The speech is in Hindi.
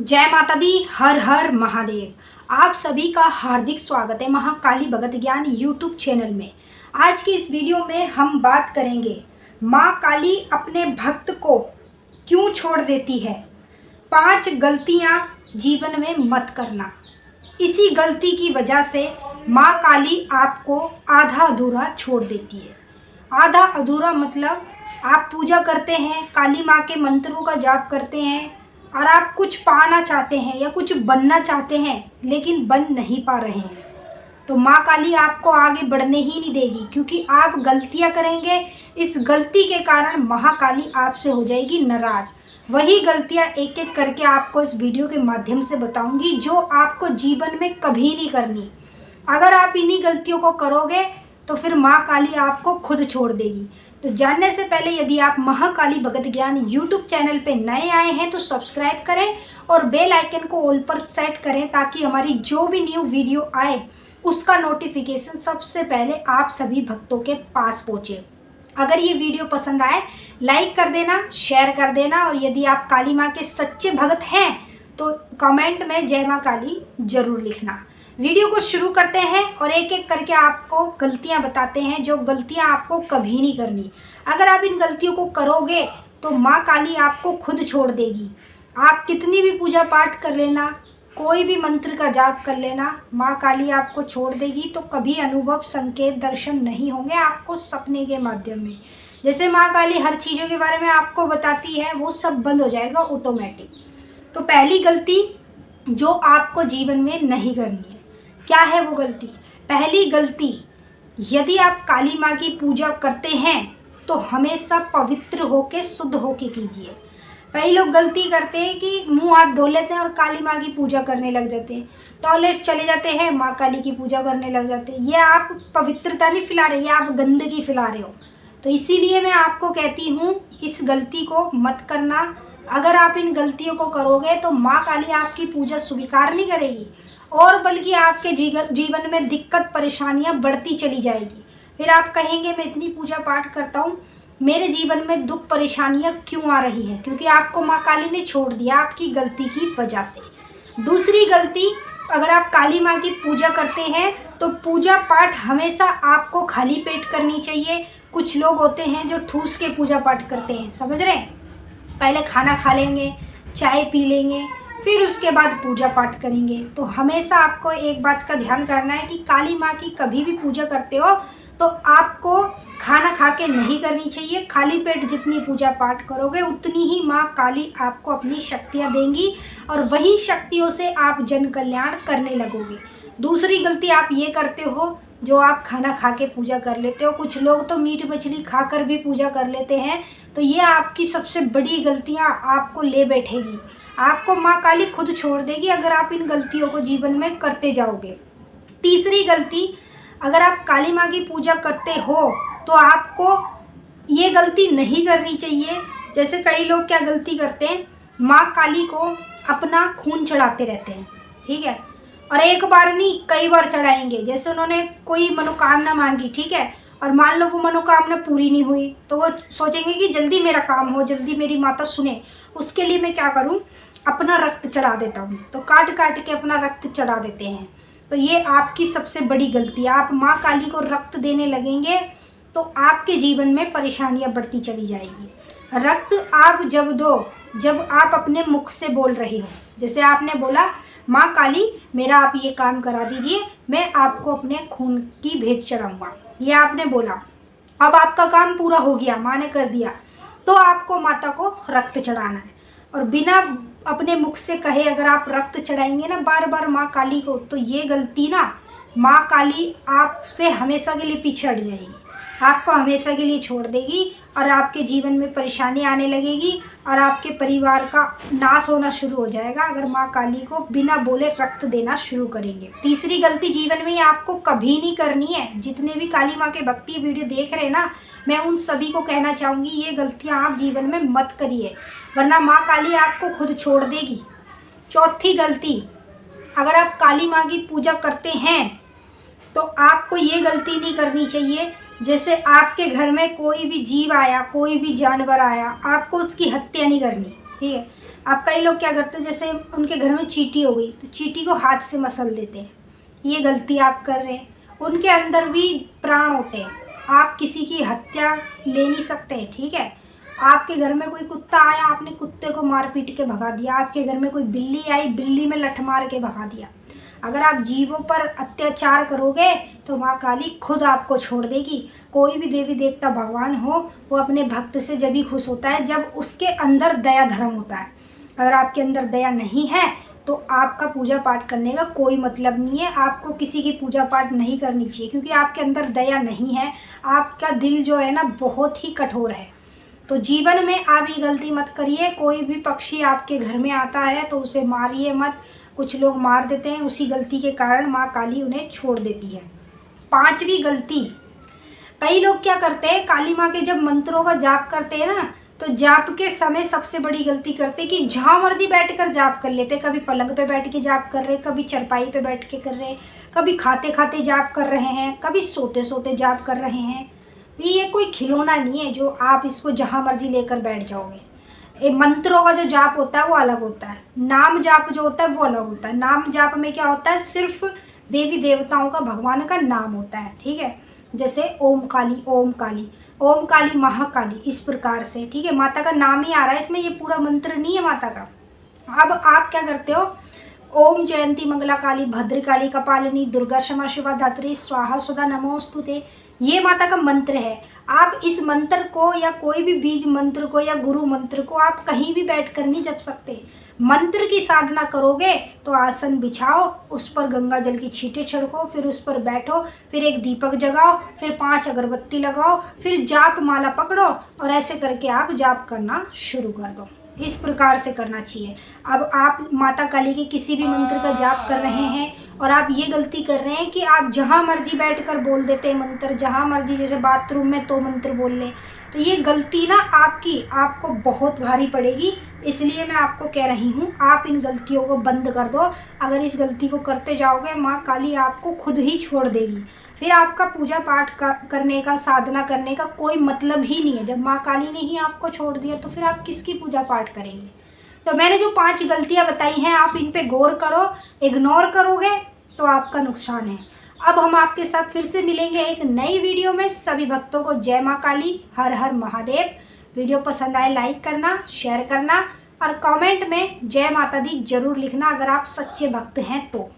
जय माता दी। हर हर महादेव। आप सभी का हार्दिक स्वागत है महाकाली भगत ज्ञान यूट्यूब चैनल में। आज की इस वीडियो में हम बात करेंगे माँ काली अपने भक्त को क्यों छोड़ देती है। 5 गलतियाँ जीवन में मत करना। इसी गलती की वजह से माँ काली आपको आधा अधूरा छोड़ देती है। आधा अधूरा मतलब आप पूजा करते हैं, काली माँ के मंत्रों का जाप करते हैं और आप कुछ पाना चाहते हैं या कुछ बनना चाहते हैं लेकिन बन नहीं पा रहे हैं, तो माँ काली आपको आगे बढ़ने ही नहीं देगी, क्योंकि आप गलतियाँ करेंगे। इस गलती के कारण महाकाली आपसे हो जाएगी नाराज। वही गलतियाँ एक एक करके आपको इस वीडियो के माध्यम से बताऊंगी जो आपको जीवन में कभी नहीं करनी। अगर आप इन्हीं गलतियों को करोगे तो फिर माँ काली आपको खुद छोड़ देगी। तो जानने से पहले यदि आप महाकाली भगत ज्ञान यूट्यूब चैनल पे नए आए हैं तो सब्सक्राइब करें और बेल आइकन को ऑल पर सेट करें, ताकि हमारी जो भी न्यू वीडियो आए उसका नोटिफिकेशन सबसे पहले आप सभी भक्तों के पास पहुँचे। अगर ये वीडियो पसंद आए लाइक कर देना, शेयर कर देना, और यदि आप काली माँ के सच्चे भगत हैं तो कमेंट में जय माँ काली जरूर लिखना। वीडियो को शुरू करते हैं और एक एक करके आपको गलतियां बताते हैं जो गलतियां आपको कभी नहीं करनी। अगर आप इन गलतियों को करोगे तो माँ काली आपको खुद छोड़ देगी। आप कितनी भी पूजा पाठ कर लेना, कोई भी मंत्र का जाप कर लेना, माँ काली आपको छोड़ देगी। तो कभी अनुभव, संकेत, दर्शन नहीं होंगे आपको सपने के माध्यम में। जैसे माँ काली हर चीज़ों के बारे में आपको बताती है वो सब बंद हो जाएगा ऑटोमेटिक। तो पहली गलती जो आपको जीवन में नहीं करनी है, क्या है वो गलती? पहली गलती, यदि आप काली माँ की पूजा करते हैं तो हमेशा पवित्र होके, शुद्ध होके कीजिए। कई लोग गलती करते हैं कि मुंह हाथ धो लेते हैं और काली माँ की पूजा करने लग जाते हैं, टॉयलेट चले जाते हैं, माँ काली की पूजा करने लग जाते हैं। ये आप पवित्रता नहीं फैला रहे, ये आप गंदगी फैला रहे हो। तो इसीलिए मैं आपको कहती हूँ इस गलती को मत करना। अगर आप इन गलतियों को करोगे तो माँ काली आपकी पूजा स्वीकार नहीं करेगी और बल्कि आपके जीवन में दिक्कत परेशानियां बढ़ती चली जाएगी। फिर आप कहेंगे मैं इतनी पूजा पाठ करता हूँ, मेरे जीवन में दुख परेशानियां क्यों आ रही हैं? क्योंकि आपको माँ काली ने छोड़ दिया आपकी गलती की वजह से। दूसरी गलती, अगर आप काली माँ की पूजा करते हैं तो पूजा पाठ हमेशा आपको खाली पेट करनी चाहिए। कुछ लोग होते हैं जो ठूस के पूजा पाठ करते हैं, समझ रहे हैं? पहले खाना खा लेंगे, चाय पी लेंगे, फिर उसके बाद पूजा पाठ करेंगे। तो हमेशा आपको एक बात का ध्यान करना है कि काली माँ की कभी भी पूजा करते हो तो आपको खाना खा के नहीं करनी चाहिए। खाली पेट जितनी पूजा पाठ करोगे उतनी ही माँ काली आपको अपनी शक्तियाँ देंगी और वही शक्तियों से आप जन कल्याण करने लगोगे। दूसरी गलती आप ये करते हो जो आप खाना खा के पूजा कर लेते हो। कुछ लोग तो मीट मछली खाकर भी पूजा कर लेते हैं, तो ये आपकी सबसे बड़ी गलतियाँ आपको ले बैठेगी। आपको माँ काली खुद छोड़ देगी अगर आप इन गलतियों को जीवन में करते जाओगे। तीसरी गलती, अगर आप काली माँ की पूजा करते हो तो आपको ये गलती नहीं करनी चाहिए। जैसे कई लोग क्या गलती करते हैं, माँ काली को अपना खून चढ़ाते रहते हैं, ठीक है, और एक बार नहीं कई बार चढ़ाएंगे। जैसे उन्होंने कोई मनोकामना मांगी, ठीक है, और मान लो वो मनोकामना पूरी नहीं हुई तो वो सोचेंगे कि जल्दी मेरा काम हो, जल्दी मेरी माता सुने, उसके लिए मैं क्या करूं, अपना रक्त चढ़ा देता हूं। तो काट काट के अपना रक्त चढ़ा देते हैं। तो ये आपकी सबसे बड़ी गलती है। आप माँ काली को रक्त देने लगेंगे तो आपके जीवन में परेशानियां बढ़ती चली जाएगी। रक्त आप जब दो, जब आप अपने मुख से बोल रहे हो। जैसे आपने बोला माँ काली मेरा आप ये काम करा दीजिए, मैं आपको अपने खून की भेंट चढ़ाऊँगा, ये आपने बोला। अब आपका काम पूरा हो गया, माँ ने कर दिया, तो आपको माता को रक्त चढ़ाना है। और बिना अपने मुख से कहे अगर आप रक्त चढ़ाएंगे ना बार बार माँ काली को, तो ये गलती ना माँ काली आपसे हमेशा के लिए पीछे हट जाएगी, आपको हमेशा के लिए छोड़ देगी और आपके जीवन में परेशानी आने लगेगी और आपके परिवार का नाश होना शुरू हो जाएगा अगर माँ काली को बिना बोले रक्त देना शुरू करेंगे। तीसरी गलती जीवन में आपको कभी नहीं करनी है। जितने भी काली माँ के भक्ति वीडियो देख रहे हैं ना, मैं उन सभी को कहना चाहूँगी ये गलतियाँ आप जीवन में मत करिए, वरना माँ काली आपको खुद छोड़ देगी। चौथी गलती, अगर आप काली माँ की पूजा करते हैं तो आपको ये गलती नहीं करनी चाहिए। जैसे आपके घर में कोई भी जीव आया, कोई भी जानवर आया, आपको उसकी हत्या नहीं करनी, ठीक है। अब कई लोग क्या करते हैं, जैसे उनके घर में चींटी हो गई तो चींटी को हाथ से मसल देते हैं, ये गलती आप कर रहे हैं। उनके अंदर भी प्राण होते हैं, आप किसी की हत्या ले नहीं सकते, ठीक है। आपके घर में कोई कुत्ता आया, आपने कुत्ते को मार पीट के भगा दिया। आपके घर में कोई बिल्ली आई, बिल्ली में लठ मार के भगा दिया। अगर आप जीवों पर अत्याचार करोगे तो माँ काली खुद आपको छोड़ देगी। कोई भी देवी देवता भगवान हो, वो अपने भक्त से जब ही खुश होता है जब उसके अंदर दया धर्म होता है। अगर आपके अंदर दया नहीं है तो आपका पूजा पाठ करने का कोई मतलब नहीं है। आपको किसी की पूजा पाठ नहीं करनी चाहिए, क्योंकि आपके अंदर दया नहीं है। आपका दिल जो है ना बहुत ही कठोर है। तो जीवन में आप ये गलती मत करिए। कोई भी पक्षी आपके घर में आता है तो उसे मारिए मत। कुछ लोग मार देते हैं, उसी गलती के कारण माँ काली उन्हें छोड़ देती है। 5वीं गलती, कई लोग क्या करते हैं, काली माँ के जब मंत्रों का जाप करते हैं ना, तो जाप के समय सबसे बड़ी गलती करते हैं कि जहाँ मर्जी बैठकर जाप कर लेते। कभी पलंग पे बैठ के जाप कर रहे, कभी चरपाई पे बैठ के कर रहे, कभी खाते खाते जाप कर रहे हैं, कभी सोते सोते जाप कर रहे हैं। ये कोई खिलौना नहीं है जो आप इसको जहाँ मर्जी लेकर बैठ जाओगे। ये मंत्रों का जो जाप होता है वो अलग होता है, नाम जाप जो होता है वो अलग होता है। नाम जाप में क्या होता है, सिर्फ देवी देवताओं का, भगवान का नाम होता है, ठीक है। जैसे ओम काली, ओम काली, ओम काली, महाकाली, इस प्रकार से, ठीक है। माता का नाम ही आ रहा है इसमें, ये पूरा मंत्र नहीं है माता का। अब आप क्या करते हो, ओम जयंती मंगला काली भद्रकाली कपालिनी दुर्गा क्षमा शिवा धात्री स्वाहा सुधा नमोस्तुते, ये माता का मंत्र है। आप इस मंत्र को या कोई भी बीज मंत्र को या गुरु मंत्र को आप कहीं भी बैठ कर नहीं जप सकते। मंत्र की साधना करोगे तो आसन बिछाओ, उस पर गंगा जल की छींटे छिड़को, फिर उस पर बैठो, फिर एक दीपक जगाओ, फिर 5 अगरबत्ती लगाओ, फिर जाप माला पकड़ो और ऐसे करके आप जाप करना शुरू कर दो। इस प्रकार से करना चाहिए। अब आप माता काली के किसी भी मंत्र का जाप कर रहे हैं और आप ये गलती कर रहे हैं कि आप जहाँ मर्जी बैठकर बोल देते हैं मंत्र, जहाँ मर्जी, जैसे बाथरूम में तो मंत्र बोल लें, तो ये गलती ना आपको बहुत भारी पड़ेगी। इसलिए मैं आपको कह रही हूँ, आप इन गलतियों को बंद कर दो। अगर इस गलती को करते जाओगे माँ काली आपको खुद ही छोड़ देगी। फिर आपका पूजा पाठ करने का, साधना करने का कोई मतलब ही नहीं है। जब माँ काली ने ही आपको छोड़ दिया तो फिर आप किसकी पूजा पाठ करेंगे। तो मैंने जो 5 गलतियाँ बताई हैं, आप इन पे गौर करो। इग्नोर करोगे तो आपका नुकसान है। अब हम आपके साथ फिर से मिलेंगे एक नई वीडियो में। सभी भक्तों को जय माँ काली, हर हर महादेव। वीडियो पसंद आए लाइक करना, शेयर करना और कमेंट में जय माता दी जरूर लिखना अगर आप सच्चे भक्त हैं तो।